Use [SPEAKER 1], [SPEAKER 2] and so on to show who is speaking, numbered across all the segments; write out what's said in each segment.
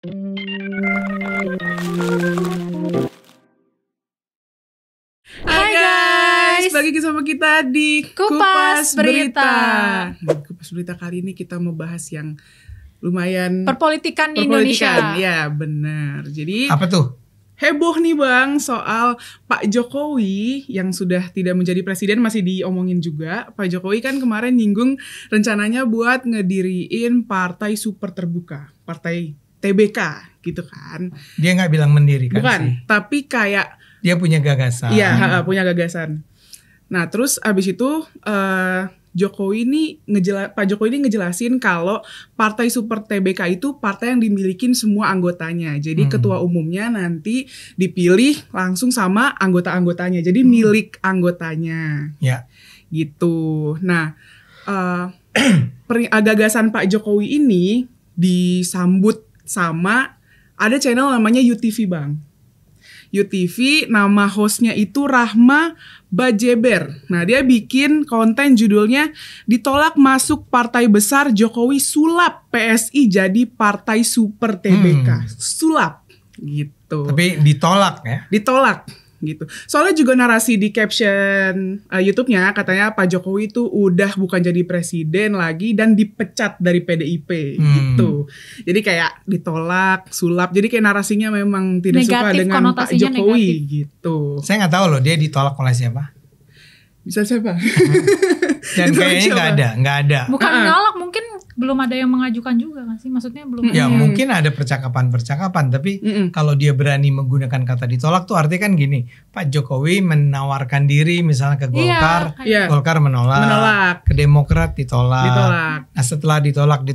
[SPEAKER 1] Hai guys, balik sama kita di
[SPEAKER 2] Kupas Berita.
[SPEAKER 1] Kupas Berita kali ini kita mau bahas yang lumayan
[SPEAKER 2] Perpolitikan Indonesia.
[SPEAKER 1] Ya benar. Jadi
[SPEAKER 3] Apa tuh?
[SPEAKER 1] heboh nih Bang soal Pak Jokowi yang sudah tidak menjadi presiden, masih diomongin juga. Pak Jokowi kan kemarin nyinggung rencananya buat ngediriin partai super terbuka, partai TBK gitu kan.
[SPEAKER 3] Dia nggak bilang mendirikan
[SPEAKER 1] Bukan,
[SPEAKER 3] sih.
[SPEAKER 1] tapi kayak
[SPEAKER 3] Dia punya gagasan.
[SPEAKER 1] iya, punya gagasan. Nah, terus abis itu Pak Jokowi ini ngejelasin kalau partai super TBK itu partai yang dimilikin semua anggotanya. Jadi ketua umumnya nanti dipilih langsung sama anggota-anggotanya. Jadi milik anggotanya.
[SPEAKER 3] Ya.
[SPEAKER 1] Gitu. Nah, gagasan Pak Jokowi ini disambut sama ada channel namanya UTV Bang. UTV, nama hostnya itu Rahma Bajeber. Nah, dia bikin konten judulnya ditolak masuk partai besar, Jokowi sulap PSI jadi partai super TBK. Sulap gitu.
[SPEAKER 3] Tapi ditolak ya.
[SPEAKER 1] Ditolak gitu. Soalnya juga narasi di caption YouTube-nya katanya Pak Jokowi itu udah bukan jadi presiden lagi dan dipecat dari PDIP gitu. Jadi kayak ditolak, sulap. Jadi kayak narasinya memang tidak
[SPEAKER 2] Negatif,
[SPEAKER 1] suka dengan Pak Jokowi
[SPEAKER 2] negatif.
[SPEAKER 1] gitu.
[SPEAKER 3] Saya nggak tahu loh dia ditolak oleh siapa.
[SPEAKER 1] Bisa siapa?
[SPEAKER 3] Dan
[SPEAKER 1] Itu
[SPEAKER 3] kayaknya nggak ada.
[SPEAKER 2] Bukan nolak, mungkin belum ada yang mengajukan juga kan sih? Maksudnya belum
[SPEAKER 3] Ya
[SPEAKER 2] ada.
[SPEAKER 3] mungkin ada percakapan, tapi kalau dia berani menggunakan kata ditolak tuh artinya kan gini, Pak Jokowi menawarkan diri misalnya ke Golkar,
[SPEAKER 1] Iya.
[SPEAKER 3] Golkar menolak, ke Demokrat ditolak. Nah setelah ditolak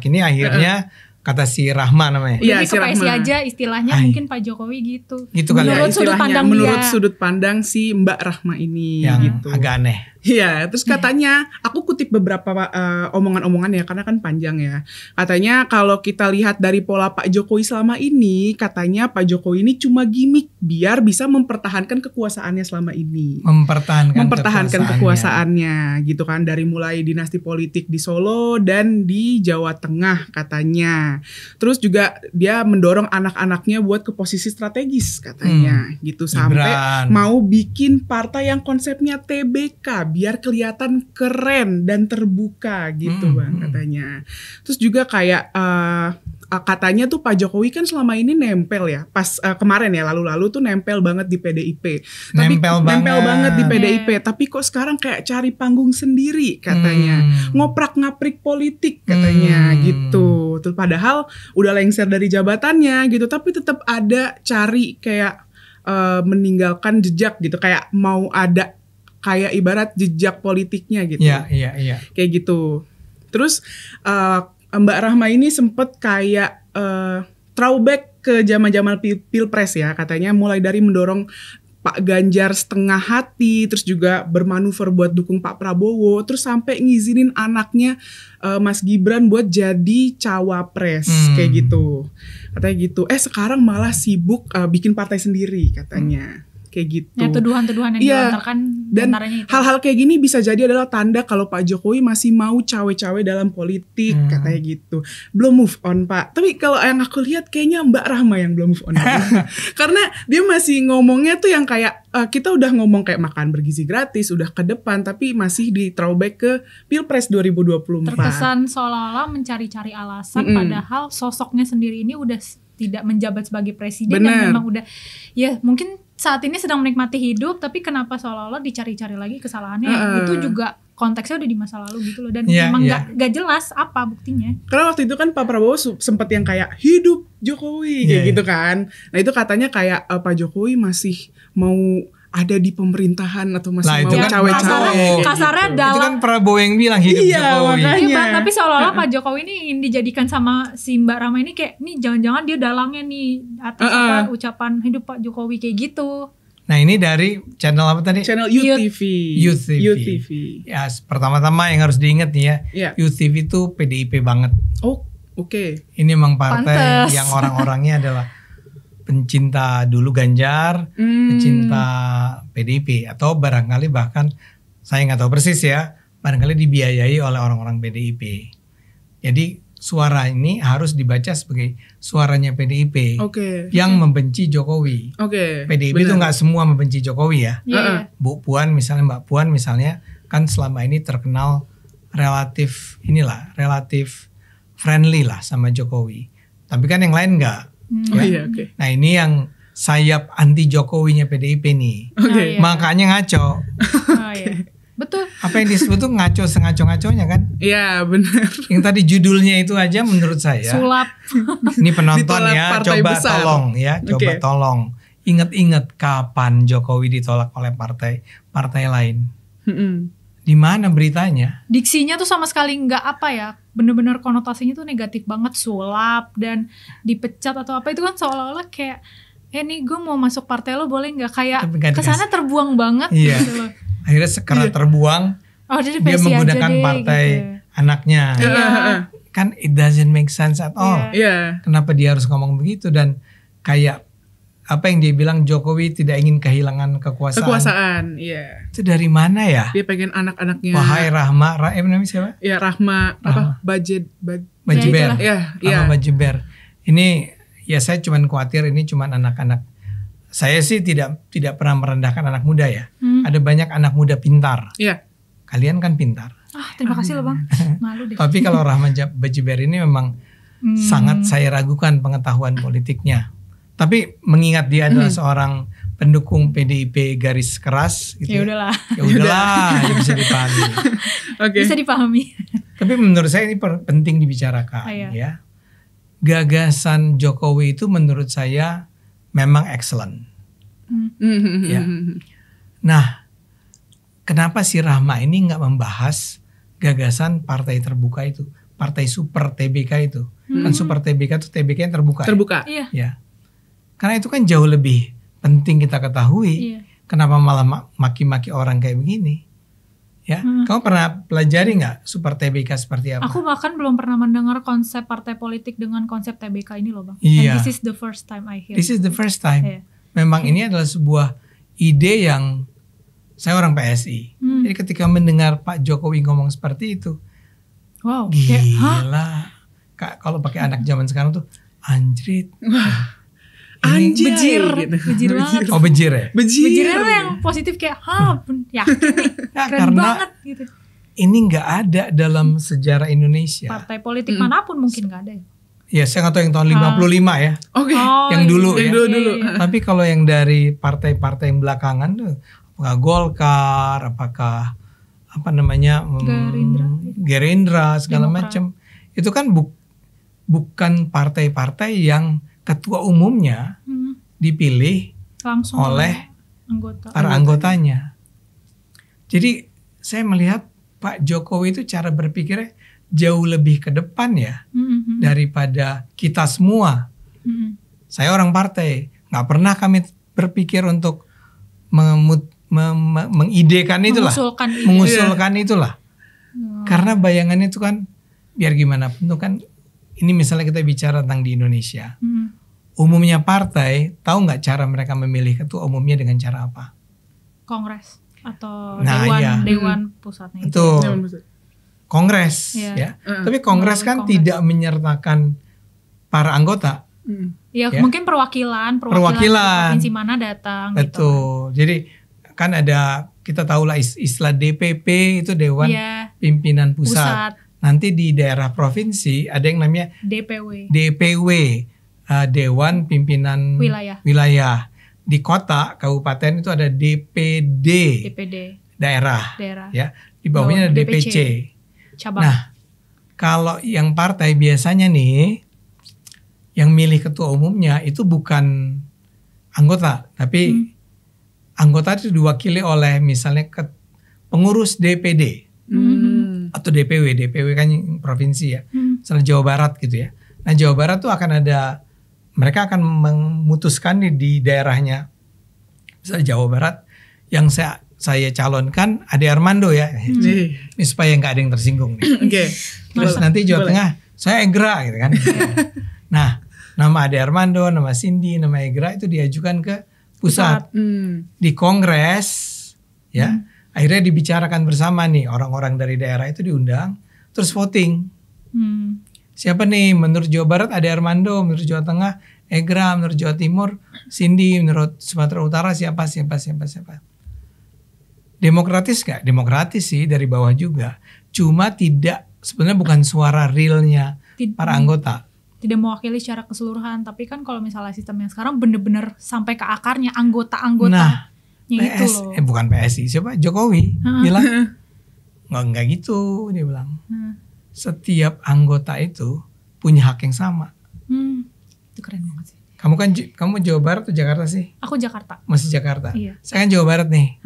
[SPEAKER 3] ini akhirnya kata si Rahma namanya.
[SPEAKER 1] Iya,
[SPEAKER 2] Lebih
[SPEAKER 1] si
[SPEAKER 2] ke PSI
[SPEAKER 1] Rahma.
[SPEAKER 2] aja istilahnya mungkin Pak Jokowi gitu.
[SPEAKER 3] Gitu kali ya.
[SPEAKER 2] Menurut sudut
[SPEAKER 1] Istilahnya,
[SPEAKER 2] pandang
[SPEAKER 1] menurut
[SPEAKER 2] dia.
[SPEAKER 1] sudut pandang si Mbak Rahma ini
[SPEAKER 3] Yang
[SPEAKER 1] gitu.
[SPEAKER 3] agak aneh.
[SPEAKER 1] Iya, terus katanya, aku kutip beberapa omongan-omongan ya, karena kan panjang ya. Katanya kalau kita lihat dari pola Pak Jokowi selama ini, katanya Pak Jokowi ini cuma gimmick biar bisa mempertahankan kekuasaannya selama ini. Mempertahankan kekuasaannya gitu kan, dari mulai dinasti politik di Solo dan di Jawa Tengah katanya. Terus juga dia mendorong anak-anaknya buat ke posisi strategis katanya gitu, sampai
[SPEAKER 3] Gibran.
[SPEAKER 1] mau bikin partai yang konsepnya TBK biar kelihatan keren dan terbuka gitu Bang katanya. Terus juga kayak katanya tuh Pak Jokowi kan selama ini nempel ya, pas kemarin ya lalu-lalu tuh nempel banget di PDIP.
[SPEAKER 3] Nempel
[SPEAKER 1] banget di
[SPEAKER 3] banget.
[SPEAKER 1] PDIP, tapi kok sekarang kayak cari panggung sendiri katanya. Ngoprak-ngaprik politik katanya gitu. Tuh padahal udah lengser dari jabatannya gitu, tapi tetap ada cari kayak meninggalkan jejak gitu, kayak mau ada kayak ibarat jejak politiknya gitu.
[SPEAKER 3] Iya.
[SPEAKER 1] Kayak gitu. Terus Mbak Rahma ini sempet kayak throwback ke zaman-zaman pilpres ya, katanya mulai dari mendorong Pak Ganjar setengah hati, terus juga bermanuver buat dukung Pak Prabowo, terus sampai ngizinin anaknya Mas Gibran buat jadi cawapres kayak gitu. Katanya gitu. Sekarang malah sibuk bikin partai sendiri katanya. Kayak gitu.
[SPEAKER 2] Ya, tuduhan-tuduhan yang dilontarkan
[SPEAKER 1] Dan
[SPEAKER 2] diantaranya itu.
[SPEAKER 1] hal-hal kayak gini bisa jadi adalah tanda kalau Pak Jokowi masih mau cawe-cawe dalam politik katanya gitu. Belum move on Pak. Tapi kalau yang aku lihat kayaknya Mbak Rahma yang belum move on. Karena dia masih ngomongnya tuh yang kayak kita udah ngomong kayak makan bergizi gratis, udah ke depan, tapi masih di throwback ke Pilpres 2024.
[SPEAKER 2] Terkesan seolah-olah mencari-cari alasan padahal sosoknya sendiri ini udah tidak menjabat sebagai presiden.
[SPEAKER 1] Bener.
[SPEAKER 2] Dan memang udah ya mungkin saat ini sedang menikmati hidup, tapi kenapa seolah-olah dicari-cari lagi kesalahannya. Itu juga konteksnya udah di masa lalu gitu loh, dan memang gak jelas apa buktinya.
[SPEAKER 1] Karena waktu itu kan Pak Prabowo sempat yang kayak hidup Jokowi kayak gitu kan. Nah itu katanya kayak Pak Jokowi masih mau ada di pemerintahan atau masih
[SPEAKER 3] Lah,
[SPEAKER 1] mau
[SPEAKER 3] itu kan
[SPEAKER 1] cawe-cawe.
[SPEAKER 2] kasarnya
[SPEAKER 3] Itu
[SPEAKER 2] dalam
[SPEAKER 3] kan Prabowo yang bilang hidup Jokowi.
[SPEAKER 1] makanya.
[SPEAKER 2] Iya, tapi seolah-olah Pak Jokowi ini ingin dijadikan sama si Mbak Rama ini kayak nih jangan-jangan dia dalangnya nih atas ucapan hidup Pak Jokowi kayak gitu.
[SPEAKER 3] Nah ini dari channel apa tadi?
[SPEAKER 1] Channel UTV.
[SPEAKER 3] UTV. Ya pertama-tama yang harus diingat nih ya,
[SPEAKER 1] Iya.
[SPEAKER 3] UTV itu PDIP banget.
[SPEAKER 1] Oh, oke.
[SPEAKER 3] Ini memang partai
[SPEAKER 2] Pantes.
[SPEAKER 3] yang orang-orangnya adalah pencinta dulu Ganjar, pencinta PDIP, atau barangkali bahkan saya nggak tahu persis ya, barangkali dibiayai oleh orang-orang PDIP. Jadi suara ini harus dibaca sebagai suaranya PDIP yang membenci Jokowi. PDIP itu nggak semua membenci Jokowi ya. Bu Puan misalnya, Mbak Puan misalnya kan selama ini terkenal relatif friendly lah sama Jokowi. Tapi kan yang lain nggak. Nah ini yang sayap anti Jokowinya PDIP nih. Makanya ngaco.
[SPEAKER 2] Betul.
[SPEAKER 3] Apa yang disebut tuh ngaco sengaco-ngaconya kan?
[SPEAKER 1] Iya benar.
[SPEAKER 3] Yang tadi judulnya itu aja menurut saya.
[SPEAKER 2] Sulap.
[SPEAKER 3] Ini penonton ya, coba besar. Tolong ya, coba tolong. Ingat-ingat kapan Jokowi ditolak oleh partai lain. Di mana beritanya?
[SPEAKER 2] Diksinya tuh sama sekali nggak bener-bener konotasinya tuh negatif banget, sulap dan dipecat atau apa itu kan seolah-olah kayak nih gue mau masuk partai lo boleh nggak, kayak kesana terbuang banget gitu loh.
[SPEAKER 3] Akhirnya sekarang terbuang, dia menggunakan partai gitu. Anaknya. Kan it doesn't make sense at all. Kenapa dia harus ngomong begitu? Dan kayak apa yang dia bilang, Jokowi tidak ingin kehilangan kekuasaan. Itu dari mana ya?
[SPEAKER 1] Dia pengen anak-anaknya.
[SPEAKER 3] Wahai Rahma, namanya siapa?
[SPEAKER 1] Ya Rahma.
[SPEAKER 3] Bajiber. Rahma Bajiber. Ini ya saya cuman khawatir ini cuman anak-anak. Saya sih tidak pernah merendahkan anak muda ya. Ada banyak anak muda pintar. Kalian kan pintar.
[SPEAKER 2] Terima kasih loh Bang. Malu deh.
[SPEAKER 3] Tapi kalau Rahma Bajiber ini memang sangat saya ragukan pengetahuan politiknya. Tapi mengingat dia adalah seorang pendukung PDIP garis keras gitu.
[SPEAKER 2] Ya
[SPEAKER 3] udahlah, bisa dipahami.
[SPEAKER 2] Bisa dipahami.
[SPEAKER 3] Tapi menurut saya ini penting dibicarakan ya. Gagasan Jokowi itu menurut saya memang excellent. Ya. Nah, kenapa si Rahma ini nggak membahas gagasan partai terbuka itu, partai super TBK itu? Kan super TBK itu TBK yang terbuka. Ya. Karena itu kan jauh lebih penting kita ketahui. Kenapa malah maki-maki orang kayak begini? Ya, kamu pernah pelajari nggak super TBK seperti apa?
[SPEAKER 2] Aku bahkan belum pernah mendengar konsep partai politik dengan konsep TBK ini loh Bang.
[SPEAKER 3] Iya.
[SPEAKER 2] And this is the first time I hear.
[SPEAKER 3] This is the first time. Memang ini adalah sebuah ide yang saya orang PSI. Jadi ketika mendengar Pak Jokowi ngomong seperti itu,
[SPEAKER 2] wow,
[SPEAKER 3] gila. Kalau pakai anak zaman sekarang tuh anjrit.
[SPEAKER 2] Anjir, bejir banget.
[SPEAKER 3] Oh bejir ya?
[SPEAKER 2] Bejirnya tuh yang positif kayak, yakin nih, keren banget gitu.
[SPEAKER 3] Ini nggak ada dalam sejarah Indonesia.
[SPEAKER 2] Partai politik manapun mungkin nggak ada.
[SPEAKER 3] Ya saya nggak tahu yang tahun 55 ya. Yang dulu ya.
[SPEAKER 1] Dulu.
[SPEAKER 3] Tapi kalau yang dari partai-partai yang belakangan tuh, apakah Golkar, apakah Gerindra segala macam, itu kan bukan partai-partai yang ketua umumnya dipilih langsung oleh para anggotanya. Jadi saya melihat Pak Jokowi itu cara berpikirnya jauh lebih ke depan ya daripada kita semua. Saya orang partai, nggak pernah kami berpikir untuk mengidekan itulah, mengusulkan itulah. Karena bayangannya itu kan biar gimana pun itu kan, ini misalnya kita bicara tentang di Indonesia. Umumnya partai, tahu nggak cara mereka memilih ketua umumnya dengan cara apa?
[SPEAKER 2] Kongres atau dewan pusatnya
[SPEAKER 3] itu. Kongres ya. Tapi kongres kan tidak menyertakan para anggota.
[SPEAKER 2] Ya, mungkin perwakilan provinsi mana datang.
[SPEAKER 3] Betul. Gitu. Jadi kan ada, kita tahulah istilah DPP itu Dewan Pimpinan Pusat. Nanti di daerah provinsi ada yang namanya DPW, Dewan Pimpinan Wilayah. Di kota, kabupaten itu ada DPD. Daerah. Ya. Di bawahnya ada DPC.
[SPEAKER 2] Cabang.
[SPEAKER 3] Nah, kalau yang partai biasanya nih, yang milih ketua umumnya itu bukan anggota, tapi anggota itu diwakili oleh misalnya pengurus DPD. Atau DPW kan provinsi ya, misalnya Jawa Barat gitu ya. Nah Jawa Barat tuh akan ada, mereka akan memutuskan di daerahnya, misalnya Jawa Barat, yang saya calonkan Ade Armando ya, ini supaya nggak ada yang tersinggung nih. Terus nanti Jawa Tengah saya Egra gitu kan. Nah nama Ade Armando, nama Cindy, nama Egra itu diajukan ke pusat. Di kongres ya. Akhirnya dibicarakan bersama nih, orang-orang dari daerah itu diundang, terus voting. siapa nih menurut Jawa Barat ada Armando, menurut Jawa Tengah Egra, menurut Jawa Timur Cindy, menurut Sumatera Utara siapa. Demokratis gak? Demokratis sih dari bawah juga. Cuma tidak, sebenarnya bukan suara realnya para anggota.
[SPEAKER 2] Tidak mewakili secara keseluruhan. Tapi kan kalau misalnya sistem yang sekarang bener-bener sampai ke akarnya anggota-anggotanya itu loh.
[SPEAKER 3] Bukan PSI, siapa? Jokowi bilang nggak gitu, dia bilang. Setiap anggota itu punya hak yang sama.
[SPEAKER 2] Itu keren banget sih.
[SPEAKER 3] Kamu Jawa Barat atau Jakarta sih?
[SPEAKER 2] Aku Jakarta.
[SPEAKER 3] Masih Jakarta.
[SPEAKER 2] Iya.
[SPEAKER 3] Saya kan Jawa Barat nih.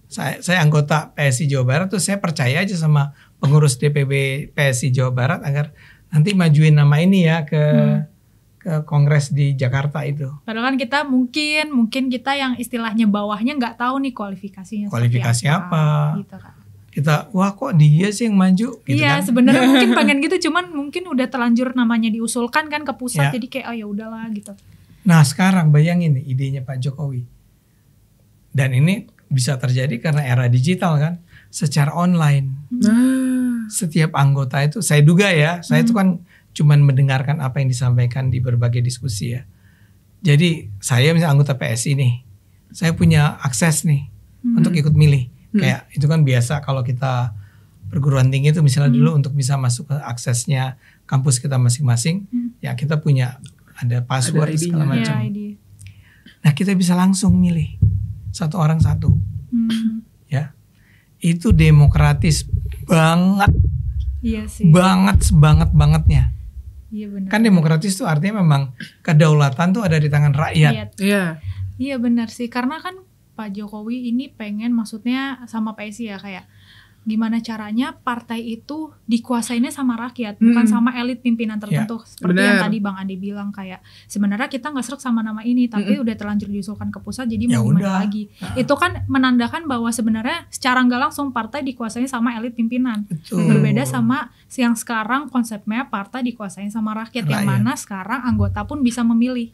[SPEAKER 2] Saya
[SPEAKER 3] anggota PSI Jawa Barat tuh, saya percaya aja sama pengurus DPP PSI Jawa Barat agar nanti majuin nama ini ya ke kongres di Jakarta itu.
[SPEAKER 2] Padahal kan kita mungkin kita yang istilahnya bawahnya nggak tahu nih kualifikasinya.
[SPEAKER 3] Kualifikasi apa?
[SPEAKER 2] Gitu kan.
[SPEAKER 3] Kita wah kok dia sih yang maju gitu
[SPEAKER 2] iya,
[SPEAKER 3] kan.
[SPEAKER 2] Sebenarnya mungkin pengen gitu, cuman mungkin udah terlanjur namanya diusulkan kan ke pusat, jadi kayak ya udahlah gitu.
[SPEAKER 3] Nah sekarang bayangin nih idenya Pak Jokowi. Dan ini bisa terjadi karena era digital kan, secara online. Setiap anggota itu, saya duga ya, saya itu kan cuman mendengarkan apa yang disampaikan di berbagai diskusi ya. Jadi saya misalnya anggota PSI nih, saya punya akses nih untuk ikut milih. Kayak itu kan biasa kalau kita perguruan tinggi itu misalnya dulu untuk bisa masuk ke aksesnya kampus kita masing-masing, ya kita punya ada password segala macam. Nah kita bisa langsung milih satu orang satu, ya itu demokratis banget,
[SPEAKER 2] iya sih.
[SPEAKER 3] bangetnya.
[SPEAKER 2] Iya benar.
[SPEAKER 3] Kan demokratis tuh artinya memang kedaulatan tuh ada di tangan rakyat.
[SPEAKER 2] Iya benar sih, karena kan Pak Jokowi ini pengen, maksudnya sama PSI ya, kayak gimana caranya partai itu dikuasainnya sama rakyat, bukan sama elit pimpinan tertentu. Seperti yang tadi Bang Ade bilang, kayak sebenarnya kita nggak srek sama nama ini, tapi udah terlanjur diusulkan ke pusat, jadi mau gimana lagi. Itu kan menandakan bahwa sebenarnya secara nggak langsung partai dikuasain sama elit pimpinan. Berbeda sama yang sekarang konsepnya partai dikuasain sama rakyat. Yang mana sekarang anggota pun bisa memilih.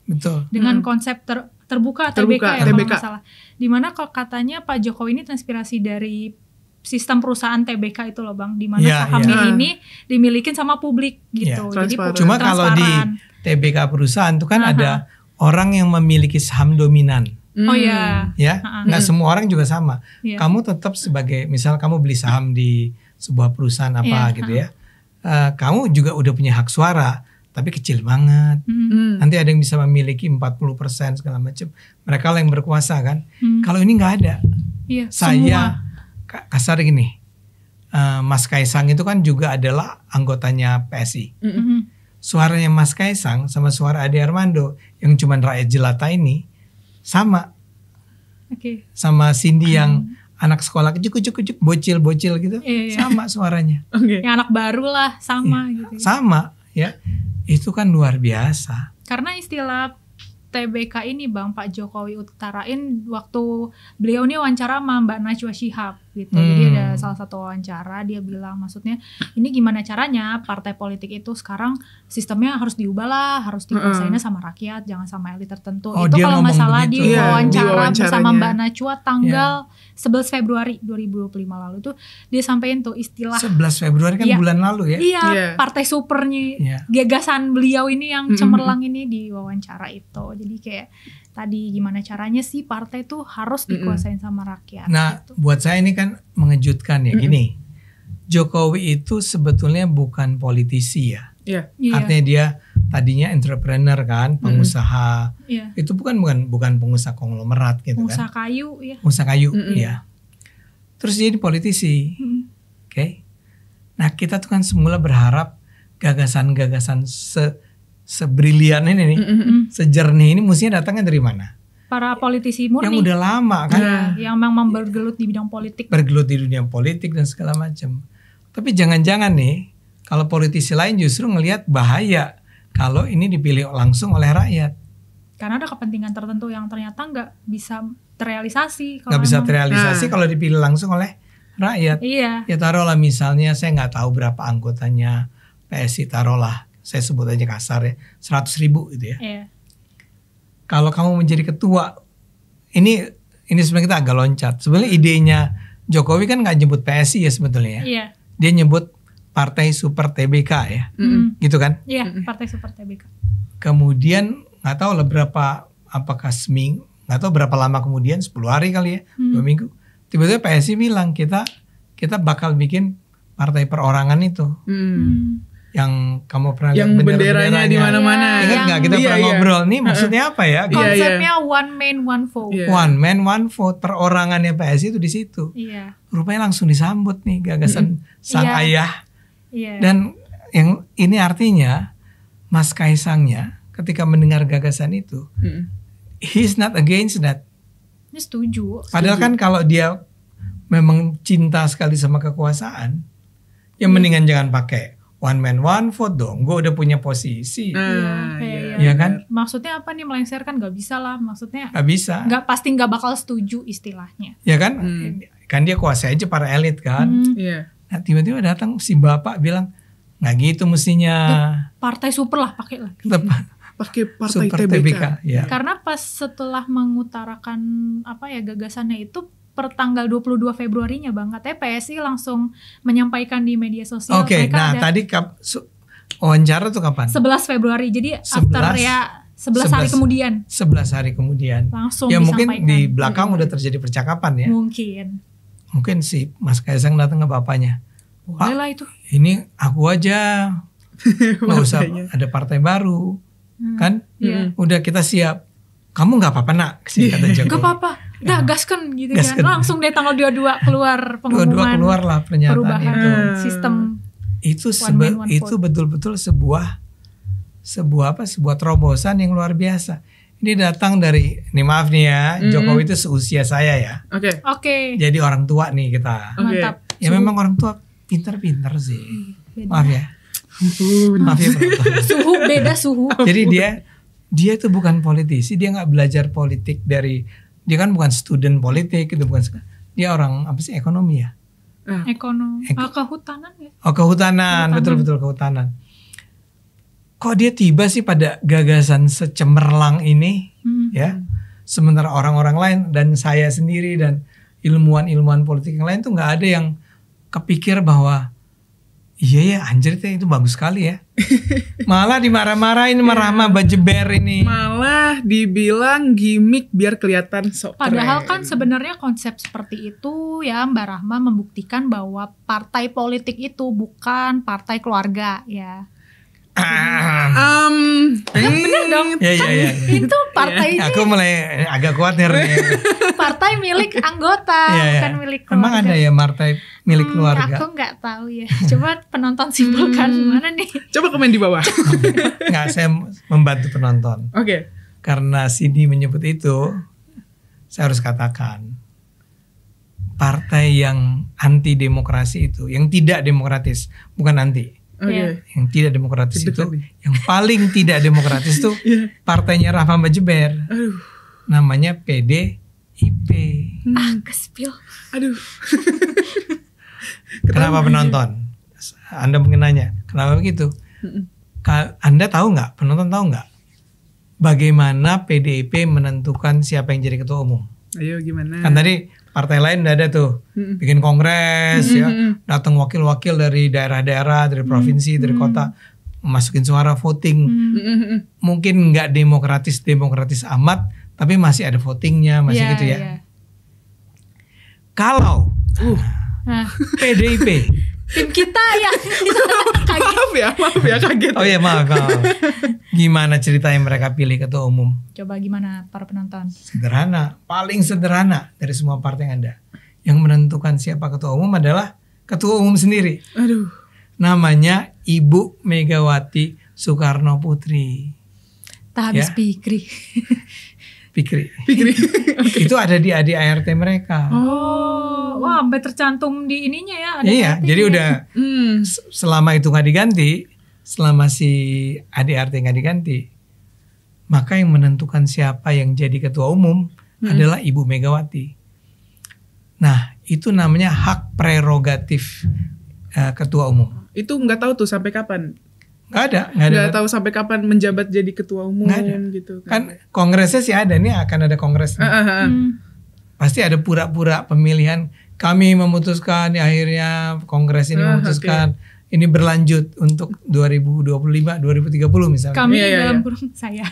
[SPEAKER 2] Dengan konsep terbuka TBK ya kalau nggak salah. Dimana kalau katanya Pak Jokowi ini terinspirasi dari sistem perusahaan TBK itu loh Bang, di mana sahamnya ini dimilikin sama publik gitu. Jadi
[SPEAKER 3] cuma kalau di TBK perusahaan itu kan ada orang yang memiliki saham dominan.
[SPEAKER 2] Oh ya.
[SPEAKER 3] Nggak semua orang juga sama. Kamu tetap sebagai, misal kamu beli saham di sebuah perusahaan apa gitu ya. Kamu juga udah punya hak suara, tapi kecil banget. Nanti ada yang bisa memiliki 40% segala macam. Mereka lah yang berkuasa kan. Kalau ini nggak ada. Saya kasar gini, Mas Kaisang itu kan juga adalah anggotanya PSI. Suaranya Mas Kaisang sama suara Ade Armando yang cuman rakyat jelata ini sama. Sama Cindy yang anak sekolah kujuk bocil gitu, sama suaranya.
[SPEAKER 2] Yang anak baru lah sama gitu.
[SPEAKER 3] Sama ya, itu kan luar biasa.
[SPEAKER 2] Karena istilah TBK ini Bang, Pak Jokowi utarain waktu beliau ini wawancara sama Mbak Najwa Shihab gitu. Jadi ada salah satu wawancara, dia bilang maksudnya ini gimana caranya partai politik itu sekarang sistemnya harus diubah lah, harus dikuasainnya sama rakyat, jangan sama elit tertentu. Itu kalau nggak salah di wawancara bersama Mbak Najwa tanggal 11 Februari 2025 lalu itu dia sampaikan tuh istilah
[SPEAKER 3] 11 Februari kan bulan lalu ya.
[SPEAKER 2] Iya, partai supernya gagasan beliau ini yang cemerlang ini di wawancara itu. Jadi kayak tadi gimana caranya sih partai tuh harus dikuasain sama rakyat.
[SPEAKER 3] Nah gitu. Buat saya ini kan mengejutkan ya gini. Jokowi itu sebetulnya bukan politisi ya. Artinya dia tadinya entrepreneur kan, pengusaha. Itu bukan pengusaha konglomerat gitu
[SPEAKER 2] pengusaha
[SPEAKER 3] kan.
[SPEAKER 2] Pengusaha kayu
[SPEAKER 3] ya. Terus dia jadi politisi. Oke. Nah kita tuh kan semula berharap gagasan-gagasan sebrilian ini nih, sejernih ini mestinya datangnya dari mana?
[SPEAKER 2] Para politisi murni.
[SPEAKER 3] Yang udah lama kan.
[SPEAKER 2] Yang memang bergelut di bidang politik.
[SPEAKER 3] Bergelut di dunia politik dan segala macam. Tapi jangan-jangan nih, kalau politisi lain justru ngelihat bahaya kalau ini dipilih langsung oleh rakyat.
[SPEAKER 2] Karena ada kepentingan tertentu yang ternyata nggak bisa terrealisasi.
[SPEAKER 3] Nggak bisa terrealisasi kalau dipilih langsung oleh rakyat.
[SPEAKER 2] Iya.
[SPEAKER 3] Ya taruhlah misalnya saya nggak tahu berapa anggotanya PSI, taruhlah saya sebut aja kasar ya 100.000 gitu ya. Kalau kamu menjadi ketua, ini sebenarnya kita agak loncat. Sebenarnya idenya Jokowi kan nggak nyebut PSI ya sebetulnya ya. Dia nyebut Partai Super TBK ya, gitu kan?
[SPEAKER 2] Iya, Partai Super TBK.
[SPEAKER 3] Kemudian nggak tahu lah apakah seminggu, nggak tahu berapa lama kemudian, 10 hari kali ya, 2 minggu. Tiba-tiba PSI bilang kita bakal bikin partai perorangan itu. Yang kamu pernah
[SPEAKER 1] yang benderanya di mana-mana.
[SPEAKER 3] Ingat nggak kita pernah ngobrol nih maksudnya apa ya?
[SPEAKER 2] Konsepnya one man one vote.
[SPEAKER 3] One man one vote, perorangannya PSI itu di situ.
[SPEAKER 2] Iya.
[SPEAKER 3] Rupanya langsung disambut nih gagasan sang ayah.
[SPEAKER 2] Iya.
[SPEAKER 3] Dan yang ini artinya Mas Kaisangnya ketika mendengar gagasan itu, he's not against that.
[SPEAKER 2] Ini setuju.
[SPEAKER 3] Padahal kan kalau dia memang cinta sekali sama kekuasaan, ya mendingan jangan pakai one man one vote dong. Gue udah punya posisi,
[SPEAKER 2] Iya
[SPEAKER 3] kan?
[SPEAKER 2] Maksudnya apa nih, melengsar kan nggak bisa lah. Maksudnya
[SPEAKER 3] nggak bisa.
[SPEAKER 2] Pasti nggak bakal setuju istilahnya.
[SPEAKER 3] Ya kan? Kan dia kuasai aja para elit kan. Nah tiba-tiba datang si bapak bilang nggak gitu mestinya.
[SPEAKER 2] Partai super lah, pakai lah.
[SPEAKER 1] Pakai partai
[SPEAKER 3] Super
[SPEAKER 1] TBK.
[SPEAKER 3] Ya.
[SPEAKER 2] Karena pas setelah mengutarakan gagasannya itu per tanggal 22 Februarinya Bang, katanya PSI langsung menyampaikan di media sosial.
[SPEAKER 3] Oke, nah tadi wawancara tuh kapan?
[SPEAKER 2] 11 Februari, jadi after ya 11 hari kemudian.
[SPEAKER 3] 11 hari kemudian.
[SPEAKER 2] Langsung
[SPEAKER 3] ya mungkin
[SPEAKER 2] disampaikan.
[SPEAKER 3] di belakang udah terjadi percakapan ya. Mungkin si Mas Kaisang datang ke bapaknya.
[SPEAKER 2] Boleh lah itu.
[SPEAKER 3] Ini aku aja, nggak usah ada partai baru, kan? Udah kita siap. Kamu nggak apa-apa nak, kata Jokowi.
[SPEAKER 2] Gak apa-apa, dah gaskan gitu kan. Langsung deh tanggal 22 keluar pengumuman.
[SPEAKER 3] 22 keluar lah pernyataan
[SPEAKER 2] perubahan
[SPEAKER 3] itu.
[SPEAKER 2] Sistem.
[SPEAKER 3] Itu betul-betul sebuah terobosan yang luar biasa. Ini datang dari, nih maaf nih ya, Jokowi itu seusia saya ya.
[SPEAKER 2] Oke.
[SPEAKER 3] Jadi orang tua nih kita.
[SPEAKER 2] Mantap.
[SPEAKER 3] Ya memang orang tua pintar-pintar sih. Maaf ya. Maaf ya penonton.
[SPEAKER 2] Beda suhu.
[SPEAKER 3] Jadi dia tuh bukan politisi, dia nggak belajar politik dia kan bukan student politik, itu bukan, dia orang apa sih, ekonomi ya?
[SPEAKER 2] Ekonomi. Kehutanan ya?
[SPEAKER 3] Oh kehutanan, betul kehutanan. Kok dia tiba sih pada gagasan secemerlang ini, ya? Sementara orang-orang lain dan saya sendiri dan ilmuwan politik yang lain tuh nggak ada yang kepikir bahwa iya ya anjir itu bagus sekali ya. Malah dimarah-marahin Rahma Bajeber ini.
[SPEAKER 1] Malah dibilang gimmick biar kelihatan sok keren.
[SPEAKER 2] Padahal kan sebenarnya konsep seperti itu ya Mbak Rahma membuktikan bahwa partai politik itu bukan partai keluarga ya. Bener dong.
[SPEAKER 3] Ya.
[SPEAKER 2] Itu partai ini.
[SPEAKER 3] Aku mulai agak kuat nih.
[SPEAKER 2] Partai milik anggota, bukan milik keluarga.
[SPEAKER 3] Emang ada ya partai milik keluarga?
[SPEAKER 2] Aku nggak tahu ya. Coba penonton simpulkan mana nih?
[SPEAKER 1] Coba komen di bawah.
[SPEAKER 3] Nggak, saya membantu penonton.
[SPEAKER 1] Oke.
[SPEAKER 3] Karena Cindy menyebut itu, saya harus katakan partai yang anti demokrasi itu, yang tidak demokratis, bukan anti. Yang tidak demokratis itu, yang paling tidak demokratis itu partainya Rahma Bajeber. Namanya PDIP.
[SPEAKER 2] Kespil.
[SPEAKER 1] Aduh.
[SPEAKER 3] Kenapa penonton? Anda mungkin nanya, kenapa begitu? Anda tahu nggak? Penonton tahu nggak? Bagaimana PDIP menentukan siapa yang jadi ketua umum?
[SPEAKER 1] Ayo gimana?
[SPEAKER 3] Kan tadi partai lain udah ada tuh, bikin kongres ya, datang wakil-wakil dari daerah-daerah, dari provinsi, dari kota, masukin suara voting. Mungkin nggak demokratis amat, tapi masih ada votingnya, masih gitu ya. Kalau PDIP,
[SPEAKER 2] tim kita ya.
[SPEAKER 1] Maaf ya kaget.
[SPEAKER 3] Oh ya maaf. Gimana ceritanya mereka pilih ketua umum?
[SPEAKER 2] Coba gimana para penonton?
[SPEAKER 3] Sederhana, paling sederhana dari semua partai yang ada. Yang menentukan siapa ketua umum adalah ketua umum sendiri.
[SPEAKER 1] Aduh.
[SPEAKER 3] Namanya Ibu Megawati Soekarno Putri.
[SPEAKER 2] Tak habis pikir.
[SPEAKER 3] Pikri. Itu ada di ADART mereka.
[SPEAKER 2] Wah, sampai tercantum di ininya ya.
[SPEAKER 3] Iya, jadi udah selama itu nggak diganti, selama si ADART nggak diganti, maka yang menentukan siapa yang jadi ketua umum adalah Ibu Megawati. Nah, itu namanya hak prerogatif ketua umum.
[SPEAKER 1] Itu nggak tahu tuh sampai kapan.
[SPEAKER 3] Nggak
[SPEAKER 1] tahu sampai kapan menjabat jadi ketua umum gitu
[SPEAKER 3] kan. Kongresnya sih ada, nih akan ada kongres. Pasti ada pura-pura pemilihan. Kami memutuskan, akhirnya kongres ini memutuskan ini berlanjut untuk 2025, 2030 misalnya.
[SPEAKER 2] Kami dalam kurung saya.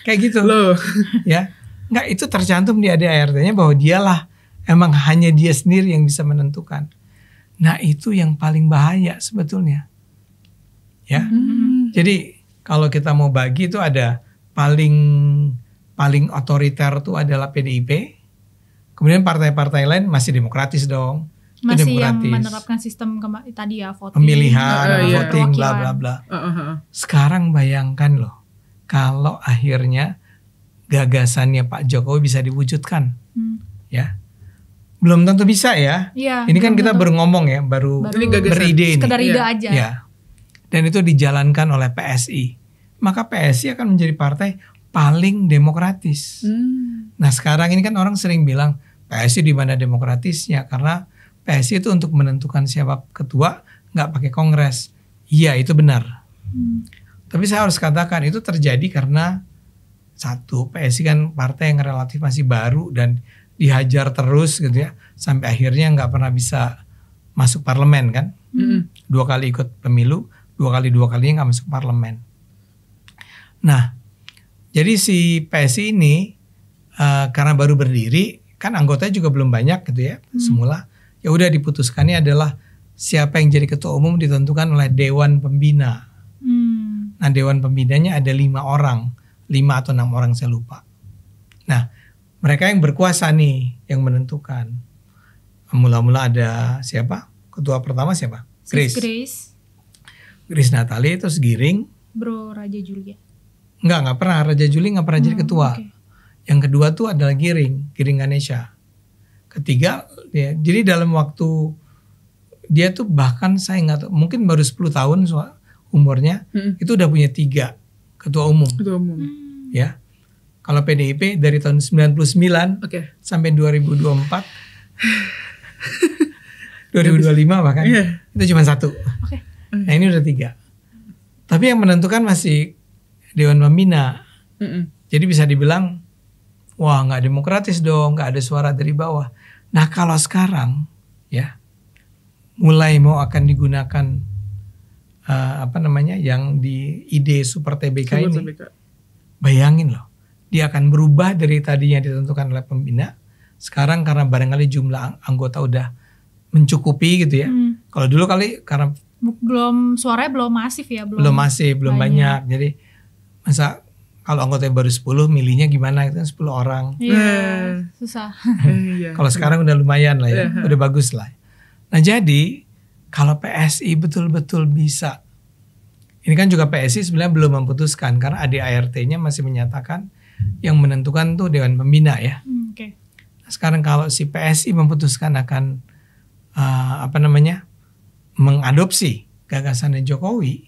[SPEAKER 3] Kayak gitu.
[SPEAKER 1] Loh.
[SPEAKER 3] Ya. Enggak, itu tercantum di ADART-nya bahwa dialah emang hanya dia sendiri yang bisa menentukan. Nah, itu yang paling bahaya sebetulnya. Ya. Jadi kalau kita mau bagi itu ada paling otoriter itu adalah PDIP. Kemudian partai-partai lain masih demokratis dong.
[SPEAKER 2] Masih
[SPEAKER 3] demokratis.
[SPEAKER 2] Yang menerapkan sistem tadi ya, voting.
[SPEAKER 3] Pemilihan, voting, bla bla bla. Sekarang bayangkan loh, kalau akhirnya gagasannya Pak Jokowi bisa diwujudkan, ya, belum tentu bisa ya. Ini kan kita baru ngomong ya, baru beride ini.
[SPEAKER 2] Sekedar ide aja.
[SPEAKER 3] Ya. Dan itu dijalankan oleh PSI, maka PSI akan menjadi partai paling demokratis. Nah sekarang ini kan orang sering bilang PSI di mana demokratisnya, karena PSI itu untuk menentukan siapa ketua nggak pakai kongres. Iya itu benar. Tapi saya harus katakan itu terjadi karena satu, PSI kan partai yang relatif masih baru dan dihajar terus gitu ya, sampai akhirnya nggak pernah bisa masuk parlemen kan. 2 kali ikut pemilu, 2 kalinya nggak masuk parlemen. Nah jadi si PSI ini karena baru berdiri kan anggotanya juga belum banyak gitu ya semula. Ya udah diputuskannya adalah siapa yang jadi ketua umum ditentukan oleh Dewan Pembina. Nah Dewan Pembinanya ada 5 orang, 5 atau 6 orang saya lupa. Nah mereka yang berkuasa nih yang menentukan. Mula-mula ada siapa? Ketua pertama siapa? Grace Natali, terus Giring.
[SPEAKER 2] Bro Raja Julia.
[SPEAKER 3] Enggak pernah, Raja Juli nggak pernah jadi ketua.
[SPEAKER 2] Okay.
[SPEAKER 3] Yang kedua tuh adalah Giring Ganesha. Ketiga, ya, jadi dalam waktu dia tuh bahkan saya nggak tahu, mungkin baru 10 tahun umurnya, itu udah punya 3 ketua umum. Ya, kalau PDIP dari tahun 99 sampai 2024, 2025 bahkan itu cuma 1. Nah ini udah 3. Tapi yang menentukan masih Dewan Pembina. Jadi bisa dibilang, wah nggak demokratis dong, nggak ada suara dari bawah. Nah kalau sekarang ya mulai mau akan digunakan yang di ide Super TBK ini, bayangin loh, dia akan berubah dari tadinya ditentukan oleh pembina, sekarang karena barangkali jumlah anggota udah mencukupi gitu ya. Kalau dulu kali karena
[SPEAKER 2] suaranya belum masif ya,
[SPEAKER 3] belum banyak. Jadi masa kalau anggotanya baru 10 milihnya gimana, itu kan 10 orang.
[SPEAKER 2] Iya, susah.
[SPEAKER 3] Kalau sekarang udah lumayan lah ya, udah bagus lah. Nah jadi kalau PSI betul-betul bisa, ini kan juga PSI sebenarnya belum memutuskan karena ADART-nya masih menyatakan yang menentukan tuh Dewan Pembina ya. Nah, sekarang kalau si PSI memutuskan akan mengadopsi gagasannya Jokowi,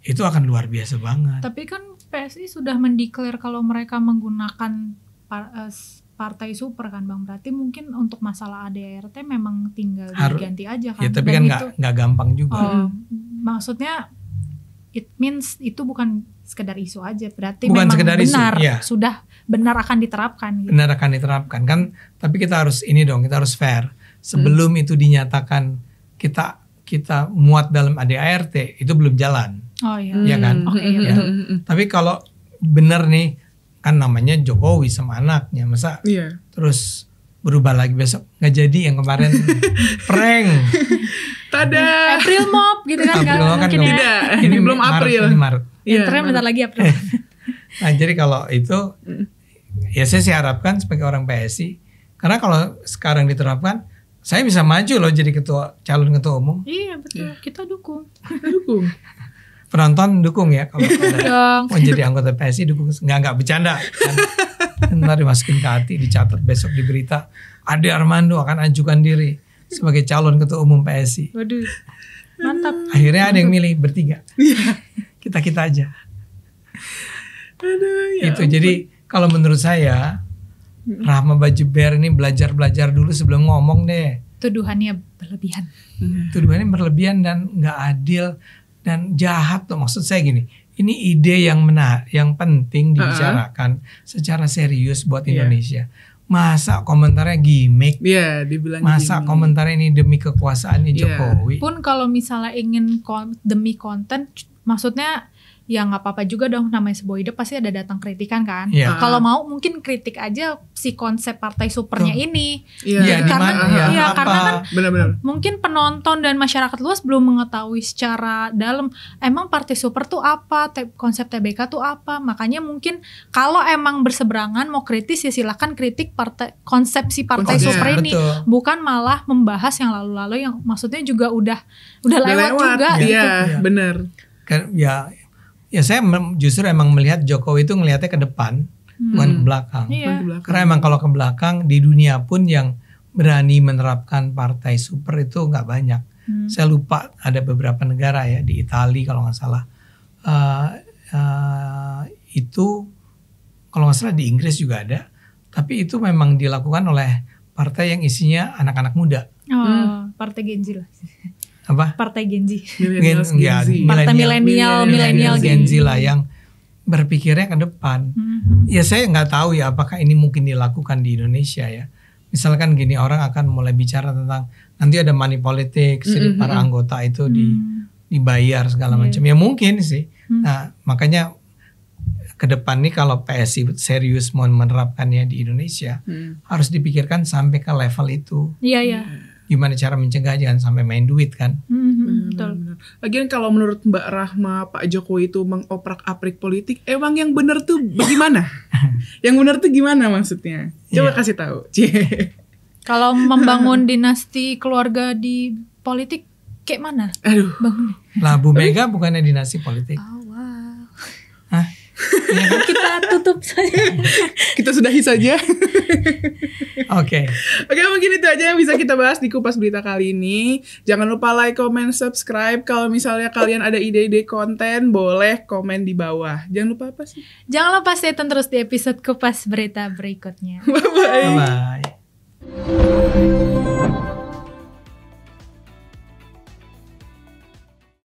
[SPEAKER 3] itu akan luar biasa banget.
[SPEAKER 2] Tapi kan PSI sudah mendeklar kalau mereka menggunakan partai super kan Bang, berarti mungkin untuk masalah ADART memang tinggal diganti aja kan.
[SPEAKER 3] Ya tapi kan nggak gampang juga.
[SPEAKER 2] Maksudnya it means itu bukan sekedar isu aja, berarti
[SPEAKER 3] bukan
[SPEAKER 2] memang benar
[SPEAKER 3] isu, ya.
[SPEAKER 2] Sudah benar akan diterapkan. Gitu.
[SPEAKER 3] Benar akan diterapkan kan, tapi kita harus kita harus fair. Sebelum itu dinyatakan kita muat dalam ADART itu belum jalan.
[SPEAKER 2] Oh iya.
[SPEAKER 3] Ya kan? Tapi kalau benar nih kan namanya Jokowi sama anaknya, masa terus berubah lagi besok nggak jadi yang kemarin prank.
[SPEAKER 1] Tada.
[SPEAKER 2] April Mop gitu kan?
[SPEAKER 3] April Mop kan
[SPEAKER 1] tidak. Ini belum April.
[SPEAKER 3] Ini Maret.
[SPEAKER 2] Ternyata bentar lagi April.
[SPEAKER 3] Nah jadi kalau itu ya saya sih harapkan sebagai orang PSI, karena kalau sekarang diterapkan saya bisa maju loh jadi calon ketua umum.
[SPEAKER 2] Iya betul, kita dukung.
[SPEAKER 3] Penonton dukung ya kalau mau jadi anggota PSI dukung. Nggak bercanda kan. Ntar dimasukin ke hati, dicatat besok di berita, Ade Armando akan ajukan diri sebagai calon ketua umum PSI.
[SPEAKER 2] Waduh, mantap.
[SPEAKER 3] Akhirnya ada yang milih bertiga. Kita aja.
[SPEAKER 1] Aduh,
[SPEAKER 3] itu jadi kalau menurut saya Rahma Bajuber ini belajar dulu sebelum ngomong deh.
[SPEAKER 2] Tuduhannya berlebihan.
[SPEAKER 3] Tuduhannya berlebihan dan nggak adil dan jahat tuh. Maksud saya gini, ini ide yang penting dibicarakan secara serius buat Indonesia. masa komentarnya gimmick.
[SPEAKER 1] Iya, dibilang
[SPEAKER 3] masa
[SPEAKER 1] gimmick.
[SPEAKER 3] Komentarnya ini demi kekuasaannya Jokowi.
[SPEAKER 2] Pun kalau misalnya ingin demi konten, maksudnya ya nggak apa-apa juga dong, namanya sebuah ide pasti ada datang kritikan kan. Kalau mau mungkin kritik aja si konsep partai supernya ini. Karena kan
[SPEAKER 1] benar-benar
[SPEAKER 2] mungkin penonton dan masyarakat luas belum mengetahui secara dalam emang partai super tuh apa, konsep TBK tuh apa. Makanya mungkin kalau emang berseberangan mau kritis ya silahkan kritik konsep si partai super ini, bukan malah membahas yang lalu-lalu yang maksudnya juga udah lewat juga gitu.
[SPEAKER 1] Benar.
[SPEAKER 3] Ya saya justru emang melihat Jokowi itu ngelihatnya ke depan, bukan ke belakang. Karena emang kalau ke belakang di dunia pun yang berani menerapkan partai super itu nggak banyak. Saya lupa ada beberapa negara ya, di Italia kalau nggak salah. Itu kalau nggak salah di Inggris juga ada. Tapi itu memang dilakukan oleh partai yang isinya anak-anak muda.
[SPEAKER 2] Partai Gen Z lah.
[SPEAKER 3] Apa?
[SPEAKER 2] Partai Gen Z.
[SPEAKER 3] Partai
[SPEAKER 2] milenial
[SPEAKER 3] Gen Z lah yang berpikirnya ke depan. Ya saya nggak tahu ya apakah ini mungkin dilakukan di Indonesia ya. Misalkan gini, orang akan mulai bicara tentang nanti ada money politics, jadi para anggota itu dibayar segala macam. Ya mungkin sih. Nah makanya ke depan nih kalau PSI serius mau menerapkannya di Indonesia, harus dipikirkan sampai ke level itu.
[SPEAKER 2] Iya.
[SPEAKER 3] Gimana cara mencegah jangan sampai main duit kan?
[SPEAKER 2] Betul.
[SPEAKER 1] Lagian kalau menurut Mbak Rahma, Pak Jokowi itu mengoprak-aprik politik, emang yang benar tuh bagaimana? Yang benar tuh gimana maksudnya? Coba kasih tahu.
[SPEAKER 2] Kalau membangun dinasti keluarga di politik kayak mana?
[SPEAKER 1] Aduh.
[SPEAKER 2] Bangunnya.
[SPEAKER 3] Lah Bu Mega bukannya dinasti politik?
[SPEAKER 2] Oh wow.
[SPEAKER 3] Hah?
[SPEAKER 2] Kita tutup saja.
[SPEAKER 1] Kita sudahi saja.
[SPEAKER 3] Oke,
[SPEAKER 1] mungkin itu aja yang bisa kita bahas di Kupas Berita kali ini. Jangan lupa like, comment, subscribe. Kalau misalnya kalian ada ide-ide konten, boleh komen di bawah. Jangan lupa apa sih?
[SPEAKER 2] Jangan lupa stay tune terus di episode Kupas Berita berikutnya.
[SPEAKER 1] Bye-bye.
[SPEAKER 3] bye-bye.